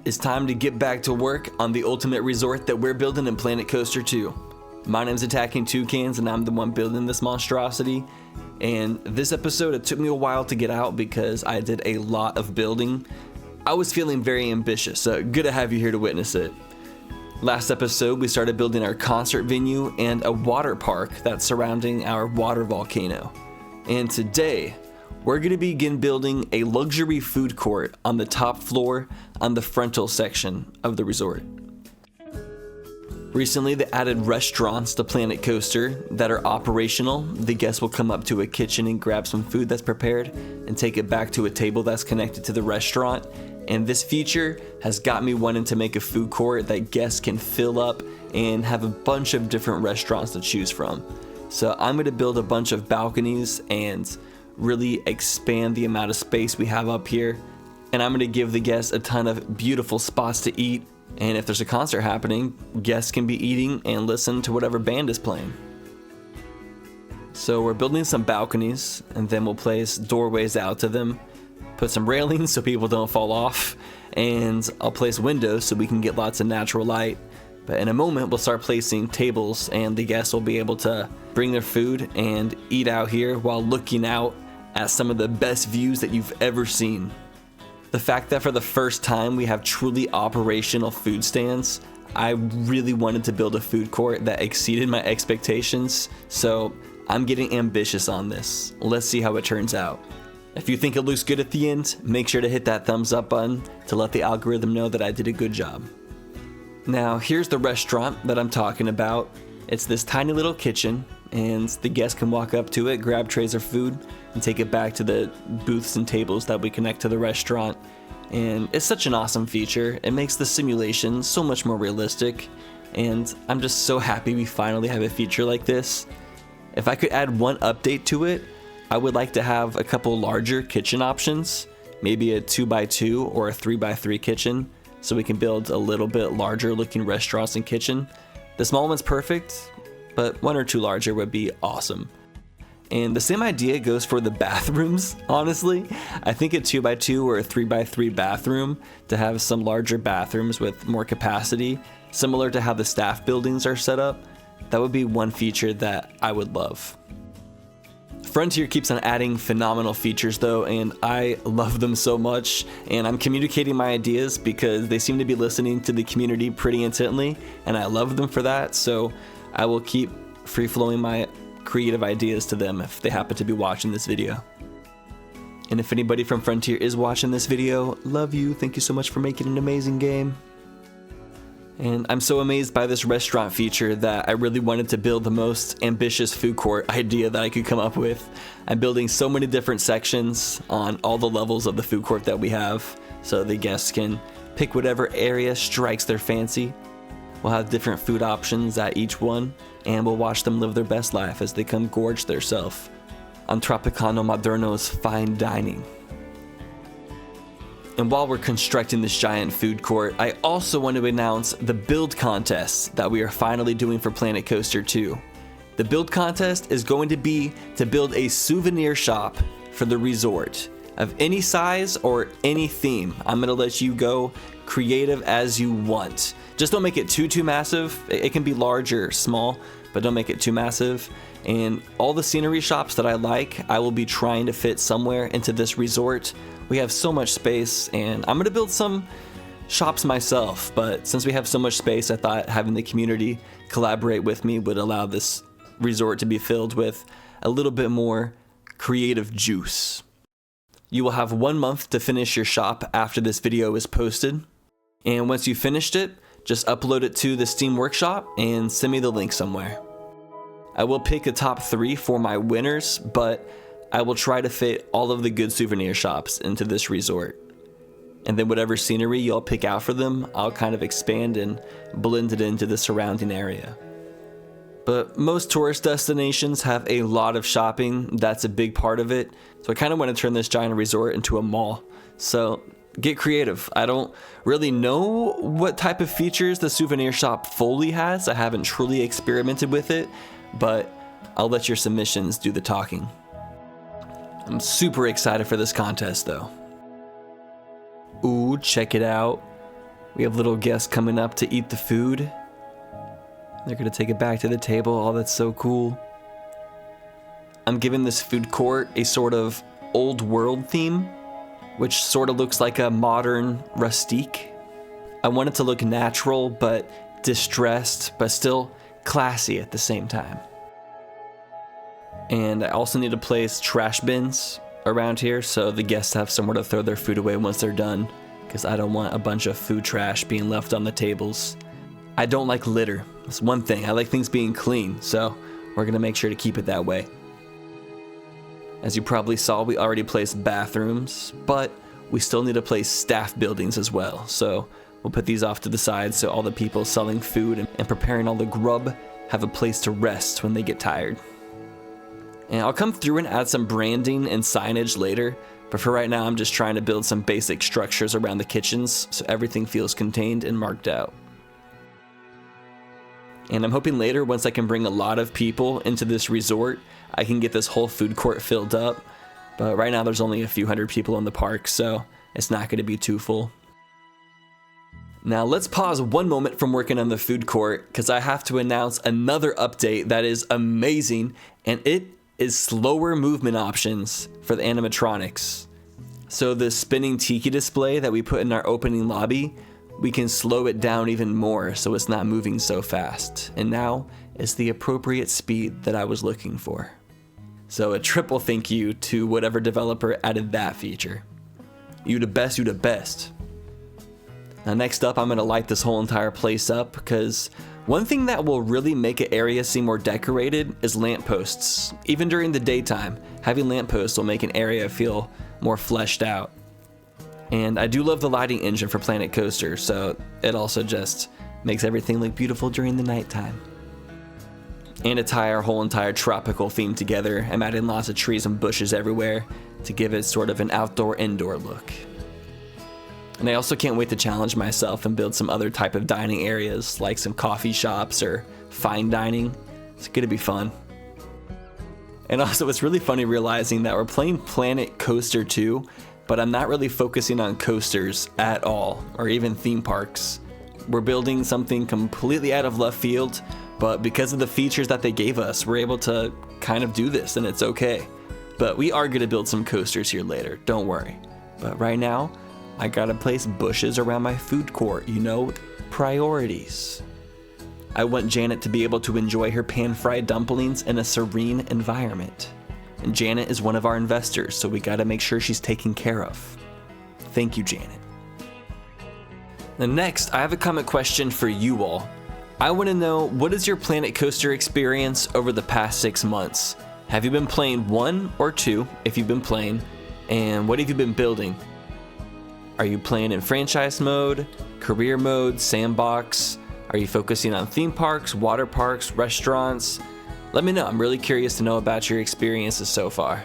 It's time to get back to work on the ultimate resort that we're building in Planet Coaster 2. My name's Attacking Toucans and I'm the one building this monstrosity. And this episode, it took me a while to get out because I did a lot of building. I was feeling very ambitious, so good to have you here to witness it. Last episode, we started building our concert venue and a water park that's surrounding our water volcano. And today, we're going to begin building a luxury food court on the top floor on the frontal section of the resort. Recently, they added restaurants to Planet Coaster that are operational. The guests will come up to a kitchen and grab some food that's prepared and take it back to a table that's connected to the restaurant. And this feature has got me wanting to make a food court that guests can fill up and have a bunch of different restaurants to choose from. So I'm going to build a bunch of balconies and really expand the amount of space we have up here. And I'm going to give the guests a ton of beautiful spots to eat. And if there's a concert happening, guests can be eating and listen to whatever band is playing. So we're building some balconies, and then we'll place doorways out to them, put some railings so people don't fall off, and I'll place windows so we can get lots of natural light. But in a moment, we'll start placing tables, and the guests will be able to bring their food and eat out here while looking out at some of the best views that you've ever seen. The fact that for the first time we have truly operational food stands, I really wanted to build a food court that exceeded my expectations, so I'm getting ambitious on this. Let's see how it turns out. If you think it looks good at the end, make sure to hit that thumbs up button to let the algorithm know that I did a good job. Now, here's the restaurant that I'm talking about. It's this tiny little kitchen, and the guests can walk up to it, grab trays of food, and take it back to the booths and tables that we connect to the restaurant. And it's such an awesome feature. It makes the simulation so much more realistic, and I'm just so happy we finally have a feature like this. If I could add one update to it, I would like to have a couple larger kitchen options, maybe a 2x2 or a 3x3 kitchen, so we can build a little bit larger looking restaurants and kitchen. The small one's perfect, but one or two larger would be awesome. And the same idea goes for the bathrooms, honestly. I think a 2x2 or a 3x3 bathroom to have some larger bathrooms with more capacity, similar to how the staff buildings are set up, that would be one feature that I would love. Frontier keeps on adding phenomenal features though, and I love them so much, and I'm communicating my ideas because they seem to be listening to the community pretty intently, and I love them for that, so I will keep free-flowing my creative ideas to them if they happen to be watching this video. And if anybody from Frontier is watching this video, love you, thank you so much for making an amazing game. And I'm so amazed by this restaurant feature that I really wanted to build the most ambitious food court idea that I could come up with. I'm building so many different sections on all the levels of the food court that we have, so the guests can pick whatever area strikes their fancy. We'll have different food options at each one, and we'll watch them live their best life as they come gorge theirself on Tropicano Moderno's fine dining. And while we're constructing this giant food court, I also want to announce the build contest that we are finally doing for Planet Coaster 2. The build contest is going to be to build a souvenir shop for the resort of any size or any theme. I'm going to let you go creative as you want. Just don't make it too massive. It can be large or small, but don't make it too massive. And all the scenery shops that I like, I will be trying to fit somewhere into this resort. We have so much space, and I'm going to build some shops myself, but since we have so much space, I thought having the community collaborate with me would allow this resort to be filled with a little bit more creative juice. You will have 1 month to finish your shop after this video is posted, and once you've finished it, just upload it to the Steam Workshop and send me the link somewhere. I will pick a top 3 for my winners, but I will try to fit all of the good souvenir shops into this resort. And then whatever scenery y'all pick out for them, I'll kind of expand and blend it into the surrounding area. But most tourist destinations have a lot of shopping. That's a big part of it. So I kind of want to turn this giant resort into a mall. So get creative. I don't really know what type of features the souvenir shop fully has. I haven't truly experimented with it, but I'll let your submissions do the talking. I'm super excited for this contest though. Ooh, check it out. We have little guests coming up to eat the food. They're gonna take it back to the table. Oh, that's so cool. I'm giving this food court a sort of old world theme, which sort of looks like a modern rustique. I want it to look natural, but distressed, but still classy at the same time. And I also need to place trash bins around here so the guests have somewhere to throw their food away once they're done, because I don't want a bunch of food trash being left on the tables. I don't like litter. That's one thing. I like things being clean, so we're gonna make sure to keep it that way. As you probably saw, we already placed bathrooms, but we still need to place staff buildings as well. So we'll put these off to the side so all the people selling food and preparing all the grub have a place to rest when they get tired. And I'll come through and add some branding and signage later, but for right now I'm just trying to build some basic structures around the kitchens so everything feels contained and marked out. And I'm hoping later, once I can bring a lot of people into this resort, I can get this whole food court filled up. But right now there's only a few hundred people in the park, so it's not going to be too full. Now let's pause one moment from working on the food court, because I have to announce another update that is amazing, and it is slower movement options for the animatronics. So the spinning tiki display that we put in our opening lobby, we can slow it down even more so it's not moving so fast. And now is the appropriate speed that I was looking for. So a triple thank you to whatever developer added that feature. You the best, you the best. Now next up, I'm gonna light this whole entire place up, because one thing that will really make an area seem more decorated is lampposts. Even during the daytime, having lampposts will make an area feel more fleshed out. And I do love the lighting engine for Planet Coaster, so it also just makes everything look beautiful during the nighttime. And to tie our whole entire tropical theme together, I'm adding lots of trees and bushes everywhere to give it sort of an outdoor-indoor look. And I also can't wait to challenge myself and build some other type of dining areas, like some coffee shops or fine dining. It's gonna be fun. And also, it's really funny realizing that we're playing Planet Coaster 2, but I'm not really focusing on coasters at all, or even theme parks. We're building something completely out of left field, but because of the features that they gave us, we're able to kind of do this, and it's okay. But we are gonna build some coasters here later, don't worry. But right now, I gotta place bushes around my food court, you know, priorities. I want Janet to be able to enjoy her pan-fried dumplings in a serene environment. And Janet is one of our investors, so we gotta make sure she's taken care of. Thank you, Janet. And next, I have a comment question for you all. I wanna know, what is your Planet Coaster experience over the past 6 months? Have you been playing 1 or 2, if you've been playing, and what have you been building? Are you playing in franchise mode, career mode, sandbox? Are you focusing on theme parks, water parks, restaurants? Let me know, I'm really curious to know about your experiences so far.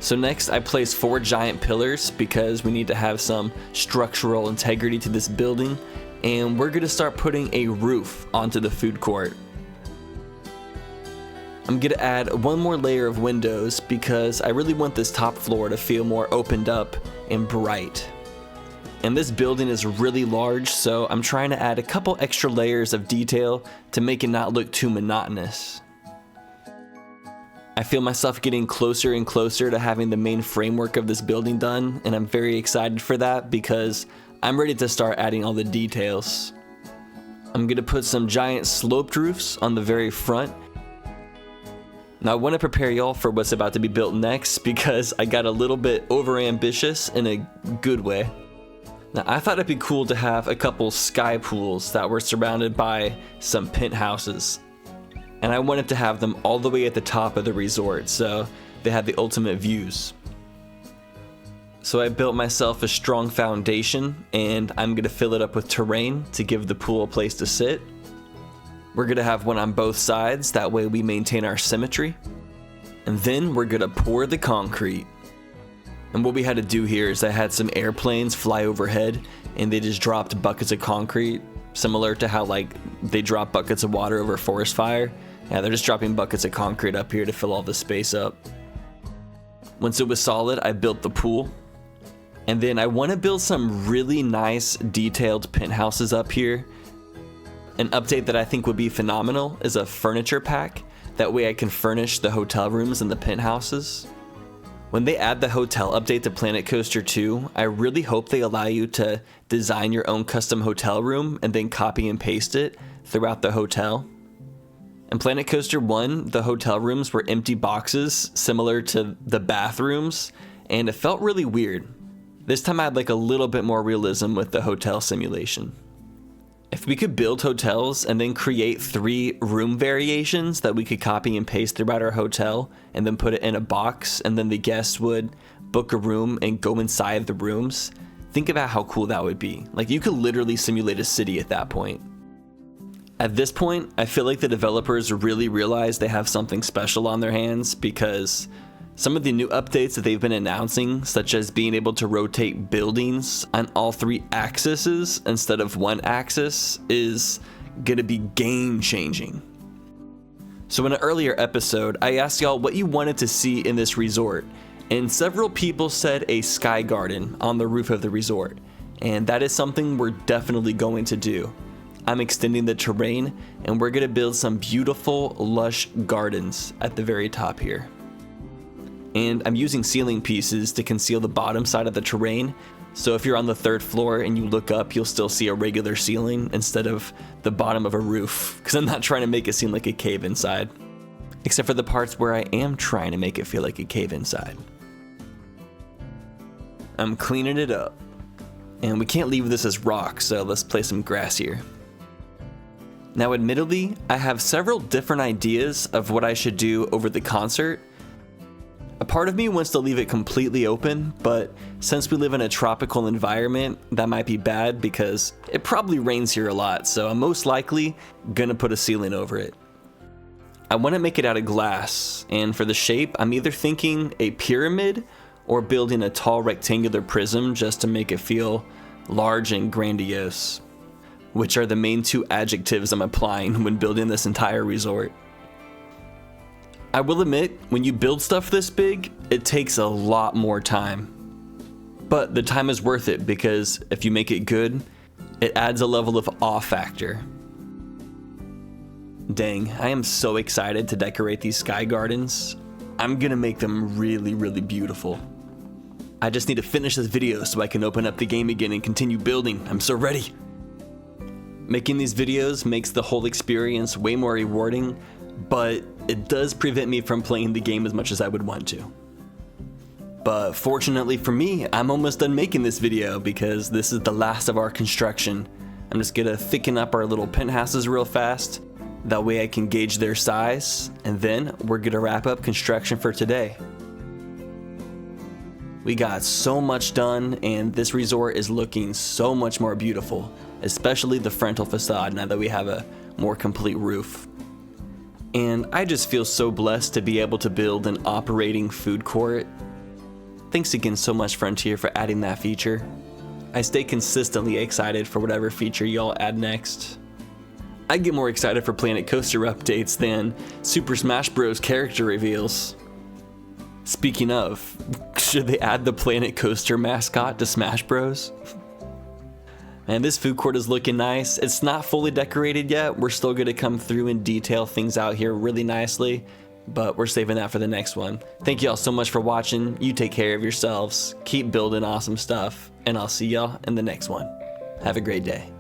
So next, I placed 4 giant pillars because we need to have some structural integrity to this building, and we're gonna start putting a roof onto the food court. I'm gonna add 1 more layer of windows because I really want this top floor to feel more opened up and bright. And this building is really large, so I'm trying to add a couple extra layers of detail to make it not look too monotonous. I feel myself getting closer and closer to having the main framework of this building done, and I'm very excited for that because I'm ready to start adding all the details. I'm gonna put some giant sloped roofs on the very front. Now I want to prepare y'all for what's about to be built next because I got a little bit over ambitious in a good way. Now I thought it'd be cool to have a couple sky pools that were surrounded by some penthouses. And I wanted to have them all the way at the top of the resort so they had the ultimate views. So I built myself a strong foundation and I'm gonna fill it up with terrain to give the pool a place to sit. We're gonna have one on both sides, that way we maintain our symmetry. And then we're gonna pour the concrete. And what we had to do here is I had some airplanes fly overhead and they just dropped buckets of concrete, similar to how like they drop buckets of water over a forest fire. Yeah, they're just dropping buckets of concrete up here to fill all the space up. Once it was solid, I built the pool. And then I want to build some really nice detailed penthouses up here. An update that I think would be phenomenal is a furniture pack. That way I can furnish the hotel rooms and the penthouses. When they add the hotel update to Planet Coaster 2, I really hope they allow you to design your own custom hotel room and then copy and paste it throughout the hotel. In Planet Coaster 1, the hotel rooms were empty boxes similar to the bathrooms, and it felt really weird. This time I had like a little bit more realism with the hotel simulation. If we could build hotels and then create 3 room variations that we could copy and paste throughout our hotel and then put it in a box, and then the guests would book a room and go inside the rooms, think about how cool that would be. Like, you could literally simulate a city at that point. At this point, I feel like the developers really realize they have something special on their hands, because some of the new updates that they've been announcing, such as being able to rotate buildings on all 3 axes instead of 1 axis, is gonna be game changing. So in an earlier episode, I asked y'all what you wanted to see in this resort, and several people said a sky garden on the roof of the resort, and that is something we're definitely going to do. I'm extending the terrain, and we're gonna build some beautiful, lush gardens at the very top here. And I'm using ceiling pieces to conceal the bottom side of the terrain, so if you're on the 3rd floor and you look up, you'll still see a regular ceiling instead of the bottom of a roof, because I'm not trying to make it seem like a cave inside. Except for the parts where I am trying to make it feel like a cave inside. I'm cleaning it up. And we can't leave this as rock, so let's place some grass here. Now admittedly, I have several different ideas of what I should do over the concert. A part of me wants to leave it completely open, but since we live in a tropical environment, that might be bad because it probably rains here a lot, so I'm most likely gonna put a ceiling over it. I want to make it out of glass, and for the shape, I'm either thinking a pyramid or building a tall rectangular prism just to make it feel large and grandiose, which are the main 2 adjectives I'm applying when building this entire resort. I will admit, when you build stuff this big, it takes a lot more time. But the time is worth it, because if you make it good, it adds a level of awe factor. Dang, I am so excited to decorate these sky gardens. I'm gonna make them really, really beautiful. I just need to finish this video so I can open up the game again and continue building. I'm so ready. Making these videos makes the whole experience way more rewarding, but it does prevent me from playing the game as much as I would want to. But fortunately for me, I'm almost done making this video because this is the last of our construction. I'm just gonna thicken up our little penthouses real fast. That way I can gauge their size, and then we're gonna wrap up construction for today. We got so much done, and this resort is looking so much more beautiful, especially the frontal facade now that we have a more complete roof. And I just feel so blessed to be able to build an operating food court. Thanks again so much, Frontier, for adding that feature. I stay consistently excited for whatever feature y'all add next. I get more excited for Planet Coaster updates than Super Smash Bros. Character reveals. Speaking of, should they add the Planet Coaster mascot to Smash Bros? And this food court is looking nice. It's not fully decorated yet. We're still gonna come through and detail things out here really nicely, but we're saving that for the next one. Thank y'all so much for watching. You take care of yourselves. Keep building awesome stuff, and I'll see y'all in the next one. Have a great day.